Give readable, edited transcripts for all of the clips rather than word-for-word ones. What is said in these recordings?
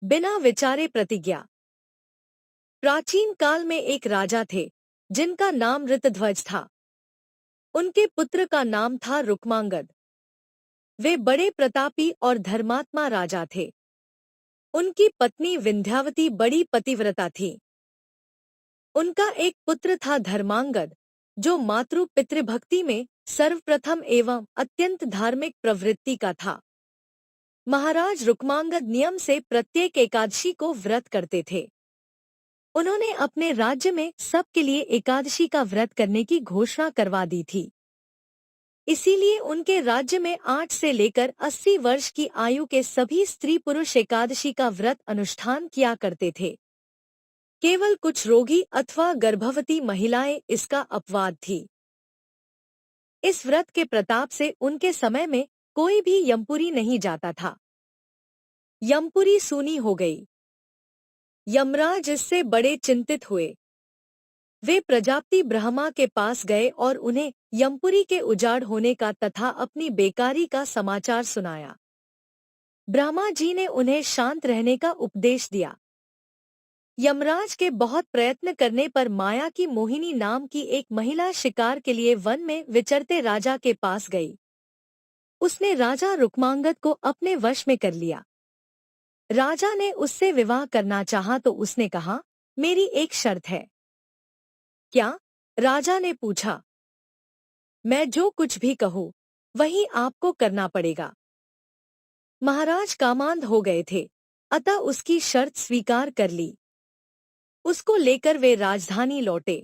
बिना विचारे प्रतिज्ञा। प्राचीन काल में एक राजा थे जिनका नाम ऋतध्वज था। उनके पुत्र का नाम था रुक्मांगद। वे बड़े प्रतापी और धर्मात्मा राजा थे। उनकी पत्नी विंध्यावती बड़ी पतिव्रता थी। उनका एक पुत्र था धर्मांगद, जो मातृ पितृभक्ति में सर्वप्रथम एवं अत्यंत धार्मिक प्रवृत्ति का था। महाराज रुक्मांगद नियम से प्रत्येक एकादशी को व्रत करते थे। उन्होंने अपने राज्य में सबके लिए एकादशी का व्रत करने की घोषणा करवा दी थी। इसीलिए उनके राज्य में 8 से लेकर 80 वर्ष की आयु के सभी स्त्री पुरुष एकादशी का व्रत अनुष्ठान किया करते थे। केवल कुछ रोगी अथवा गर्भवती महिलाएं इसका अपवाद थी। इस व्रत के प्रताप से उनके समय में कोई भी यमपुरी नहीं जाता था। यमपुरी सूनी हो गई। यमराज इससे बड़े चिंतित हुए। वे प्रजापति ब्रह्मा के पास गए और उन्हें यमपुरी के उजाड़ होने का तथा अपनी बेकारी का समाचार सुनाया। ब्रह्मा जी ने उन्हें शांत रहने का उपदेश दिया। यमराज के बहुत प्रयत्न करने पर माया की मोहिनी नाम की एक महिला शिकार के लिए वन में विचरते राजा के पास गई। उसने राजा रुक्मांगद को अपने वश में कर लिया। राजा ने उससे विवाह करना चाहा तो उसने कहा, मेरी एक शर्त है। क्या? राजा ने पूछा। मैं जो कुछ भी कहूँ वही आपको करना पड़ेगा। महाराज कामांध हो गए थे, अतः उसकी शर्त स्वीकार कर ली। उसको लेकर वे राजधानी लौटे।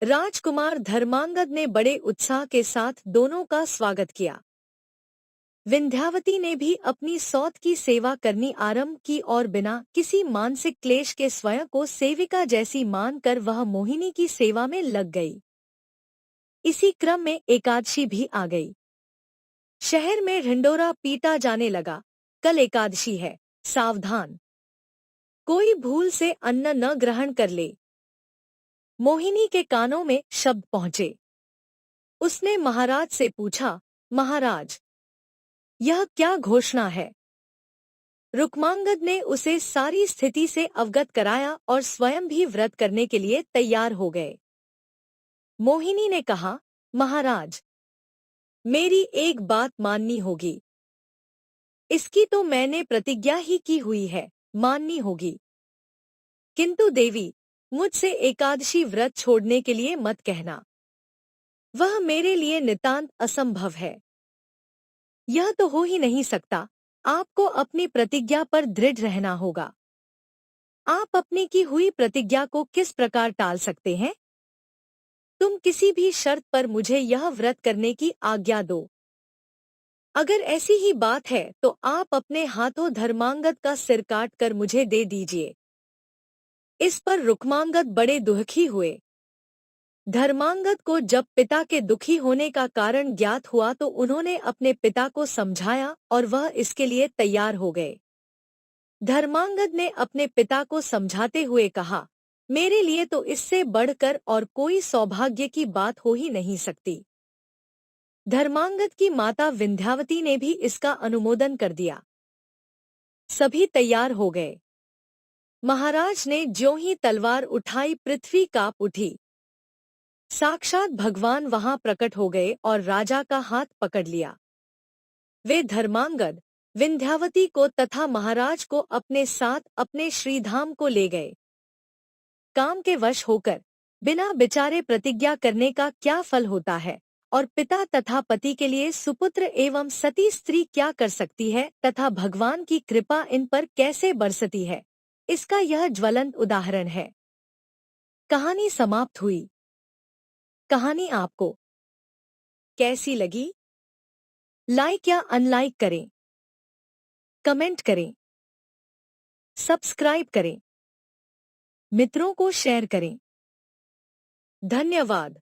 राजकुमार धर्मांगद ने बड़े उत्साह के साथ दोनों का स्वागत किया। विंध्यावती ने भी अपनी सौत की सेवा करनी आरंभ की और बिना किसी मानसिक क्लेश के स्वयं को सेविका जैसी मानकर वह मोहिनी की सेवा में लग गई। इसी क्रम में एकादशी भी आ गई। शहर में ढिंडोरा पीटा जाने लगा, कल एकादशी है, सावधान, कोई भूल से अन्न न ग्रहण कर ले। मोहिनी के कानों में शब्द पहुंचे। उसने महाराज से पूछा, महाराज, यह क्या घोषणा है? रुक्मांगद ने उसे सारी स्थिति से अवगत कराया और स्वयं भी व्रत करने के लिए तैयार हो गए। मोहिनी ने कहा, महाराज, मेरी एक बात माननी होगी। इसकी तो मैंने प्रतिज्ञा ही की हुई है, माननी होगी। किंतु देवी, मुझसे एकादशी व्रत छोड़ने के लिए मत कहना। वह मेरे लिए नितांत असंभव है। यह तो हो ही नहीं सकता। आपको अपनी प्रतिज्ञा पर दृढ़ रहना होगा। आप अपनी की हुई प्रतिज्ञा को किस प्रकार टाल सकते हैं? तुम किसी भी शर्त पर मुझे यह व्रत करने की आज्ञा दो। अगर ऐसी ही बात है तो आप अपने हाथों धर्मांगद का सिर काट कर मुझे दे दीजिए। इस पर रुक्मांगद बड़े दुखी हुए। धर्मांगद को जब पिता के दुखी होने का कारण ज्ञात हुआ तो उन्होंने अपने पिता को समझाया और वह इसके लिए तैयार हो गए। धर्मांगद ने अपने पिता को समझाते हुए कहा, मेरे लिए तो इससे बढ़कर और कोई सौभाग्य की बात हो ही नहीं सकती। धर्मांगद की माता विंध्यावती ने भी इसका अनुमोदन कर दिया। सभी तैयार हो गए। महाराज ने ज्यों ही तलवार उठाई, पृथ्वी कांप उठी। साक्षात भगवान वहां प्रकट हो गए और राजा का हाथ पकड़ लिया। वे धर्मांगद, विंध्यावती को तथा महाराज को अपने साथ अपने श्रीधाम को ले गए। काम के वश होकर बिना विचारे प्रतिज्ञा करने का क्या फल होता है और पिता तथा पति के लिए सुपुत्र एवं सती स्त्री क्या कर सकती है तथा भगवान की कृपा इन पर कैसे बरसती है, इसका यह ज्वलंत उदाहरण है। कहानी समाप्त हुई। कहानी आपको कैसी लगी? लाइक या अनलाइक करें, कमेंट करें, सब्सक्राइब करें, मित्रों को शेयर करें। धन्यवाद।